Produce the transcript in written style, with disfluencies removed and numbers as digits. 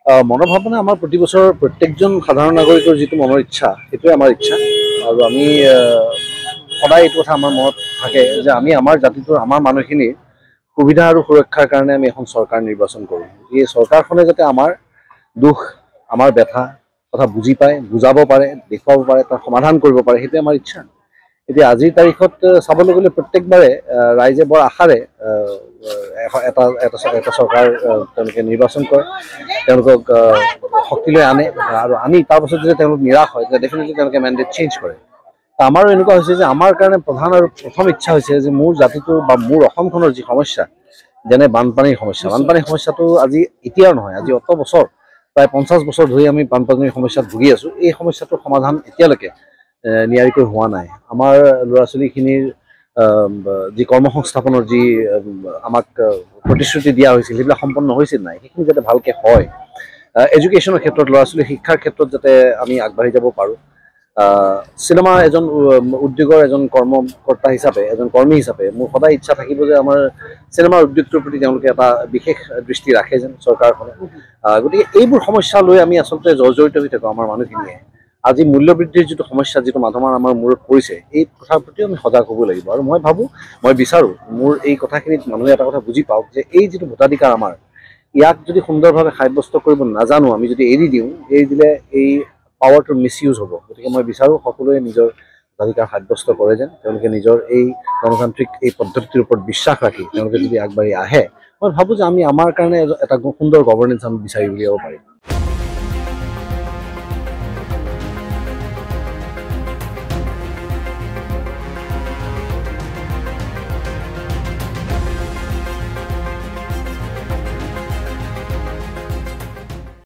মনোভাৱনা আমাৰ প্ৰতি বছৰ প্ৰত্যেকজন সাধাৰণ নাগৰিকৰ যিটো মনৰ ইচ্ছা সেইটোৱে আমাৰ ইচ্ছা আৰু আমি সদায় এইটো কথা আমাৰ মনত থাকে যে আমি আমাৰ জাতিটোৰ আমাৰ মানুহখিনিৰ সুবিধা আৰু সুৰক্ষাৰ কাৰণে আমি এখন চৰকাৰ নিৰ্বাচন কৰোঁ। এই চৰকাৰখনে যাতে আমাৰ দুখ আমাৰ ব্যথা কথা বুজি পায়, বুজাব পাৰে, দেখুৱাব পাৰে, তাৰ সমাধান কৰিব পাৰে, সেইটোৱে আমাৰ ইচ্ছা। এতিয়া আজিৰ তাৰিখত চাবলৈ গ'লে প্ৰত্যেকবাৰে ৰাইজে বৰ আশাৰে এটা এটা এটা চৰকাৰ তেওঁলোকে নিৰ্বাচন কৰে, তেওঁলোকক শক্তিলৈ আনে আৰু আনি তাৰপাছত যদি তেওঁলোক নিৰাশ হয় তেতিয়া ডেফিনেটলি তেওঁলোকে মেণ্ডেট চেঞ্জ কৰে। আমাৰো এনেকুৱা হৈছে যে আমাৰ কাৰণে প্ৰধান আৰু প্ৰথম ইচ্ছা হৈছে যে মোৰ জাতিটোৰ বা মোৰ অসমখনৰ যি সমস্যা, যেনে বানপানীৰ সমস্যাটো আজি এতিয়াও নহয়, আজি অত বছৰ প্ৰায় 50 বছৰ ধৰি আমি বানপানীৰ সমস্যাত ভুগি আছোঁ। এই সমস্যাটোৰ সমাধান এতিয়ালৈকে নিয়াৰিকৈ হোৱা নাই। আমাৰ ল'ৰা ছোৱালীখিনিৰ যি কৰ্মসংস্থাপনৰ যি আমাক প্ৰতিশ্ৰুতি দিয়া হৈছিল সেইবিলাক সম্পন্ন হৈছিল নাই, সেইখিনি যাতে ভালকৈ হয়। এডুকেশ্যনৰ ক্ষেত্ৰত ল'ৰা ছোৱালীৰ শিক্ষাৰ ক্ষেত্ৰত যাতে আমি আগবাঢ়ি যাব পাৰোঁ। চিনেমা এজন উদ্যোগৰ এজন কৰ্মকৰ্তা হিচাপে, এজন কৰ্মী হিচাপে মোৰ সদায় ইচ্ছা থাকিব যে আমাৰ চিনেমাৰ উদ্যোগটোৰ প্ৰতি তেওঁলোকে এটা বিশেষ দৃষ্টি ৰাখে যেন চৰকাৰখনে। গতিকে এইবোৰ সমস্যা লৈ আমি আচলতে জৰ্জৰিত হৈ থাকোঁ আমাৰ মানুহখিনিয়ে। আজি মূল্যবৃদ্ধিৰ যিটো সমস্যা, যিটো মাধমাৰ আমাৰ মূৰত পৰিছে, এই কথাৰ প্ৰতিও আমি সজাগ হ'ব লাগিব। আৰু মই ভাবোঁ, মই বিচাৰোঁ মোৰ এই কথাখিনিত মানুহে এটা কথা বুজি পাওক যে এই যিটো ভোটাধিকাৰ আমাৰ, ইয়াক যদি সুন্দৰভাৱে সাব্যস্ত কৰিব নাজানো, আমি যদি এৰি দিওঁ, এৰি দিলে এই পাৱাৰটোৰ মিছ ইউজ হ'ব। গতিকে মই বিচাৰোঁ সকলোৱে নিজৰ ভোটাধিকাৰ সাব্যস্ত কৰে যেন, তেওঁলোকে নিজৰ এই গণতান্ত্ৰিক এই পদ্ধতিটোৰ ওপৰত বিশ্বাস ৰাখি তেওঁলোকে যদি আগবাঢ়ি আহে, মই ভাবোঁ যে আমি আমাৰ কাৰণে এটা সুন্দৰ গভৰ্নেন্স আমি বিচাৰি উলিয়াব পাৰিম।